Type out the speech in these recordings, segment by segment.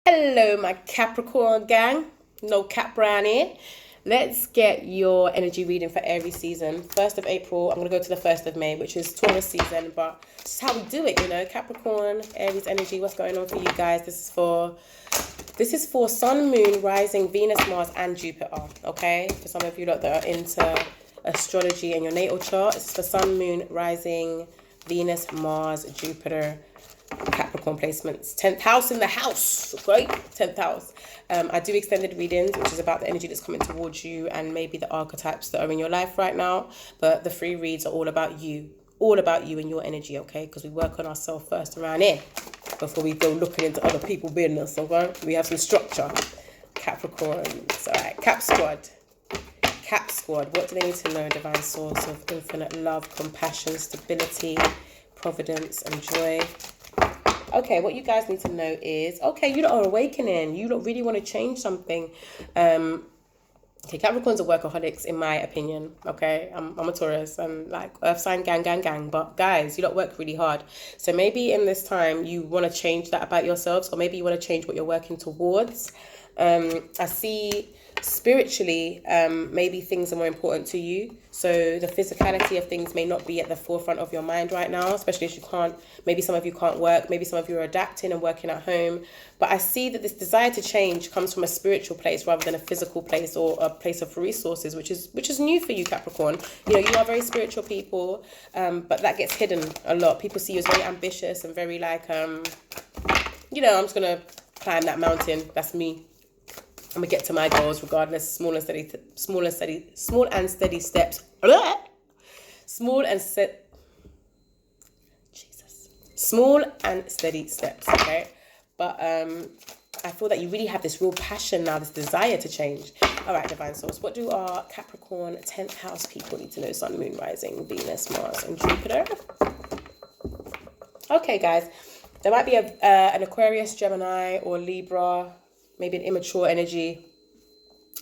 Hello, my Capricorn gang. No Cap Brown here. Let's get your energy reading for every season. 1st of April, I'm going to go to the 1st of May, which is Taurus season, but it's just how we do it, Capricorn, Aries energy, what's going on for you guys? This is for Sun, Moon, Rising, Venus, Mars, and Jupiter, okay? For some of you that are into astrology and your natal chart, it's for Sun, Moon, Rising, Venus, Mars, Jupiter, Capricorn placements. 10th house in the house, right? 10th house. I do extended readings, which is about the energy that's coming towards you and maybe the archetypes that are in your life right now. But the free reads are all about you and your energy, okay? Because we work on ourselves first around here before we go looking into other people's business, okay? We have some structure. Capricorn. All right, Cap Squad. Cap Squad. What do they need to know? Divine source of infinite love, compassion, stability, providence, and joy. Okay, what you guys need to know is, okay, you lot are awakening. You lot really want to change something. Okay, Capricorns are workaholics, in my opinion. Okay, I'm a Taurus. I'm like Earth sign, gang. But guys, you lot work really hard. So maybe in this time, you want to change that about yourselves, or maybe you want to change what you're working towards. I see spiritually, maybe things are more important to you. So the physicality of things may not be at the forefront of your mind right now, especially if you can't, maybe some of you can't work, maybe some of you are adapting and working at home. But I see that this desire to change comes from a spiritual place rather than a physical place or a place of resources, which is new for you, Capricorn. You are very spiritual people, but that gets hidden a lot. People see you as very ambitious and very like, I'm just going to climb that mountain. That's me. I'm gonna get to my goals regardless. Small and steady steps. Small and steady steps. Okay, but I feel that you really have this real passion now, this desire to change. All right, divine source. What do our Capricorn 10th house people need to know? Sun, Moon, Rising, Venus, Mars, and Jupiter. Okay, guys, there might be an Aquarius, Gemini, or Libra. Maybe an immature energy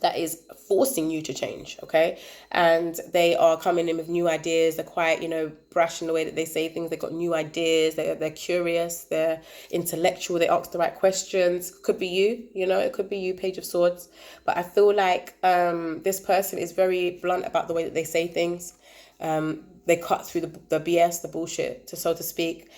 that is forcing you to change, okay? And they are coming in with new ideas. They're quite, brash in the way that they say things. They've got new ideas. They're curious. They're intellectual. They ask the right questions. Could be you, it could be you, Page of Swords. But I feel like this person is very blunt about the way that they say things. They cut through the BS, the bullshit, so to speak,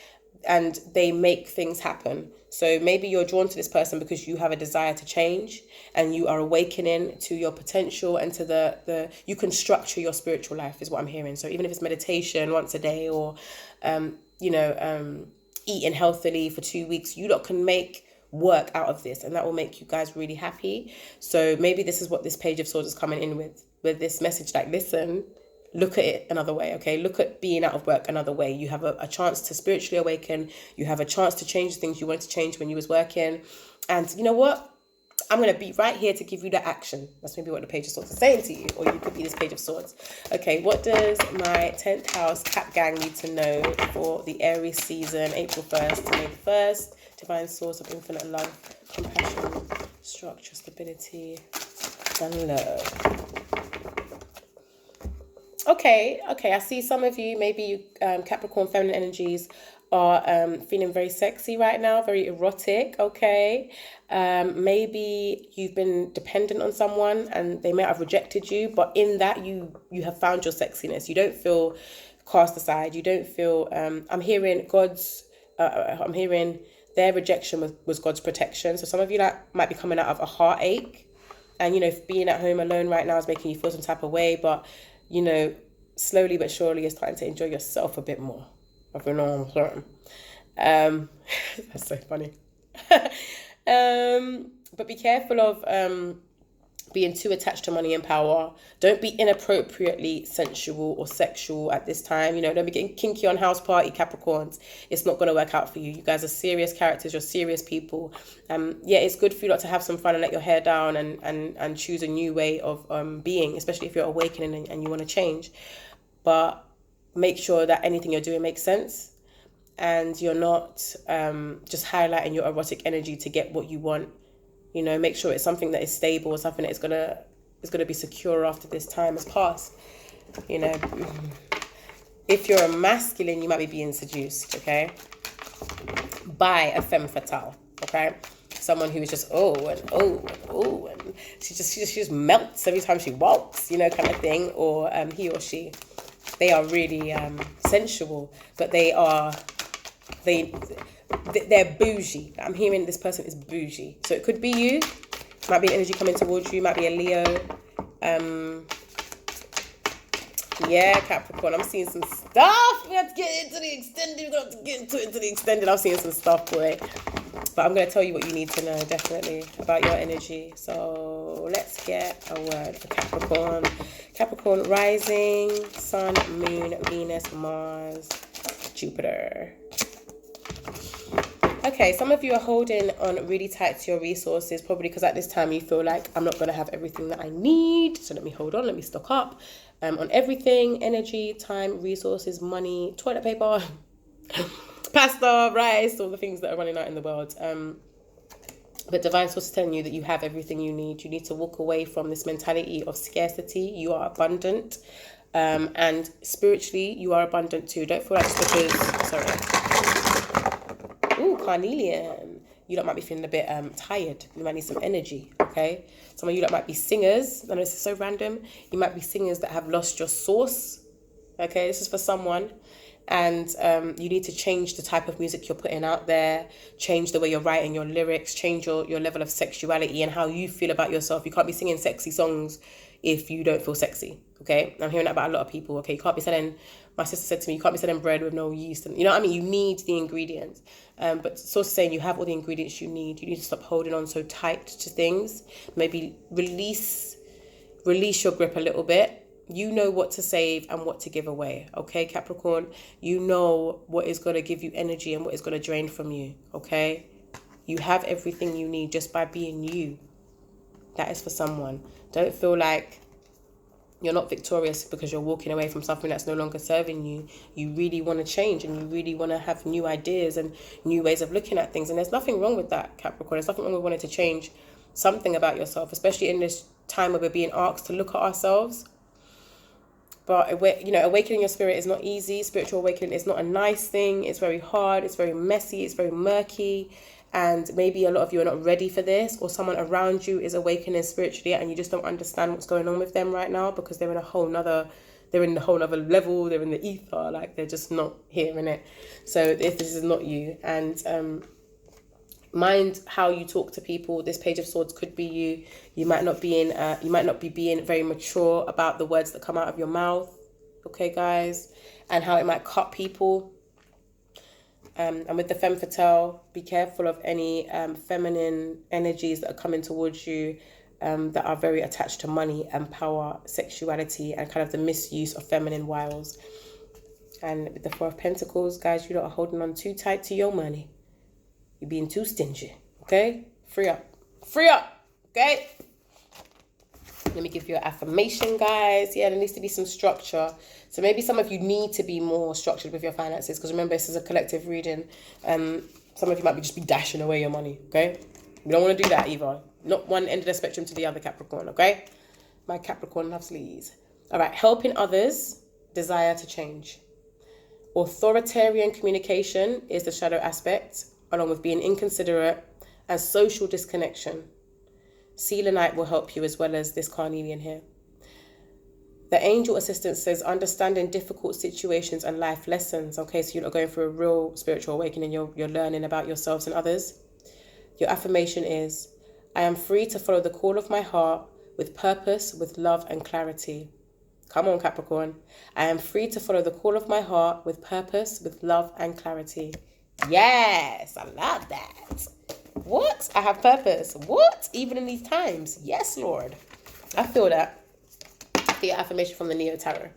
and they make things happen. So maybe you're drawn to this person because you have a desire to change and you are awakening to your potential and to you can structure your spiritual life is what I'm hearing. So even if it's meditation once a day or, eating healthily for 2 weeks, you lot can make work out of this and that will make you guys really happy. So maybe this is what this Page of Swords is coming in with this message, like, listen, look at it another way, okay? Look at being out of work another way. You have a chance to spiritually awaken. You have a chance to change things you wanted to change when you was working. And you know what? I'm going to be right here to give you the action. That's maybe what the Page of Swords is saying to you, or you could be this Page of Swords. Okay, what does my 10th house Cap Gang need to know for the Aries season, April 1st to May 1st? Divine source of infinite love, compassion, structure, stability, and love. Okay. I see some of you, maybe you Capricorn feminine energies are feeling very sexy right now, very erotic, okay? Maybe you've been dependent on someone and they may have rejected you, but in that you have found your sexiness. You don't feel cast aside. You don't feel, I'm hearing their rejection was God's protection. So some of you might be coming out of a heartache and, being at home alone right now is making you feel some type of way, but slowly but surely you're starting to enjoy yourself a bit more. If you know what I'm saying. That's so funny. But be careful of being too attached to money and power. Don't be inappropriately sensual or sexual at this time. Don't be getting kinky on house party, Capricorns. It's not going to work out for you. You guys are serious characters. You're serious people. It's good for you not to have some fun and let your hair down and choose a new way of being, especially if you're awakening and you want to change. But make sure that anything you're doing makes sense and you're not just highlighting your erotic energy to get what you want. Make sure it's something that is stable or something that is gonna be secure after this time has passed. If you're a masculine, you might be being seduced, okay, by a femme fatale, okay? someone who is just and she just melts every time she walks, you know, kind of thing. Or he or she, they are really sensual, but they're bougie. I'm hearing this person is bougie, so it could be you. Might be an energy coming towards you. Might be a Leo. Yeah, Capricorn, I'm seeing some stuff. We have to get into the extended. We're going to have to get into the extended. I'm seeing some stuff, boy. But I'm going to tell you what you need to know, definitely, about your energy. So let's get a word for Capricorn. Capricorn rising, Sun, Moon, Venus, Mars, Jupiter. Okay, some of you are holding on really tight to your resources, probably because at this time you feel like I'm not going to have everything that I need. So let me hold on, let me stock up on everything: energy, time, resources, money, toilet paper, pasta, rice, all the things that are running out in the world. But Divine Source is telling you that you have everything you need. You need to walk away from this mentality of scarcity. You are abundant. And spiritually, you are abundant too. Don't feel like just because... Sorry. Ooh, carnelian. You lot might be feeling a bit tired. You might need some energy, okay? Some of you lot might be singers. I know this is so random. You might be singers that have lost your source, okay? This is for someone. And you need to change the type of music you're putting out there, change the way you're writing your lyrics, change your level of sexuality and how you feel about yourself. You can't be singing sexy songs if you don't feel sexy, okay? I'm hearing that about a lot of people, okay? You can't be selling, my sister said to me, you can't be selling bread with no yeast. And you know what I mean? You need the ingredients. But sort of saying you have all the ingredients you need. You need to stop holding on so tight to things. Maybe release your grip a little bit. You know what to save and what to give away, okay, Capricorn? You know what is going to give you energy and what is going to drain from you, okay? You have everything you need just by being you. That is for someone. Don't feel like you're not victorious because you're walking away from something that's no longer serving you. You really want to change and you really want to have new ideas and new ways of looking at things. And there's nothing wrong with that, Capricorn. There's nothing wrong with wanting to change something about yourself, especially in this time where we're being asked to look at ourselves. But, you know, awakening your spirit is not easy. Spiritual awakening is not a nice thing. It's very hard. It's very messy. It's very murky. And maybe a lot of you are not ready for this, or someone around you is awakening spiritually and you just don't understand what's going on with them right now because they're in a whole nother level. They're in the ether. Like, they're just not hearing it. So if this is not you, and mind how you talk to people. This Page of Swords could be you. You might not be being very mature about the words that come out of your mouth. Okay, guys, and how it might cut people. And with the femme fatale, be careful of any feminine energies that are coming towards you that are very attached to money and power, sexuality, and kind of the misuse of feminine wiles. And with the Four of Pentacles, guys, you lot are holding on too tight to your money. You're being too stingy, okay? Free up, okay? Let me give you an affirmation, guys. Yeah, there needs to be some structure. So maybe some of you need to be more structured with your finances, because remember, this is a collective reading. Some of you might just be dashing away your money, okay? We don't want to do that either. Not one end of the spectrum to the other, Capricorn, okay? My Capricorn loves sleaze. All right, helping others, desire to change. Authoritarian communication is the shadow aspect, along with being inconsiderate and social disconnection. Selenite will help you, as well as this carnelian here. The angel assistant says understanding difficult situations and life lessons. Okay, so you're not going through a real spiritual awakening. You're learning about yourselves and others. Your affirmation is, I am free to follow the call of my heart with purpose, with love and clarity. Come on, Capricorn. I am free to follow the call of my heart with purpose, with love and clarity. Yes, I love that. What? I have purpose. What? Even in these times? Yes, Lord. I feel that. The affirmation from the Neo Tarot.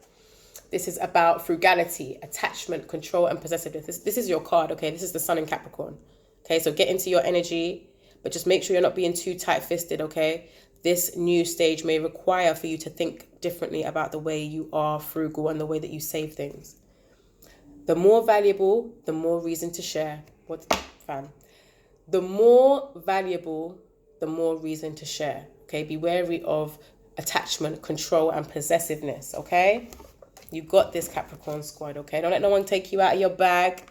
This is about frugality, attachment, control, and possessiveness. This is your card, okay? This is the Sun in Capricorn. Okay, so get into your energy, but just make sure you're not being too tight-fisted, okay? This new stage may require for you to think differently about the way you are frugal and the way that you save things. The more valuable, the more reason to share. What, fam? The more valuable, the more reason to share. Okay, be wary of attachment, control, and possessiveness. Okay, you got this, Capricorn squad. Okay, don't let no one take you out of your bag.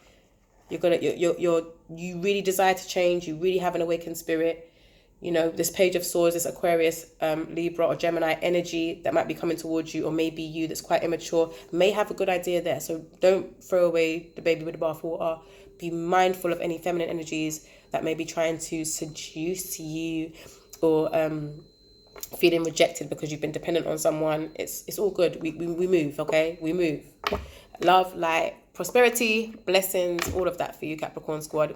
You really desire to change. You really have an awakened spirit. You know, this Page of Swords, this Aquarius, Libra or Gemini energy that might be coming towards you, or maybe you that's quite immature, may have a good idea there. So don't throw away the baby with the bathwater. Be mindful of any feminine energies that may be trying to seduce you, or feeling rejected because you've been dependent on someone. It's all good. We move, okay? We move. Love, light, prosperity, blessings, all of that for you, Capricorn squad.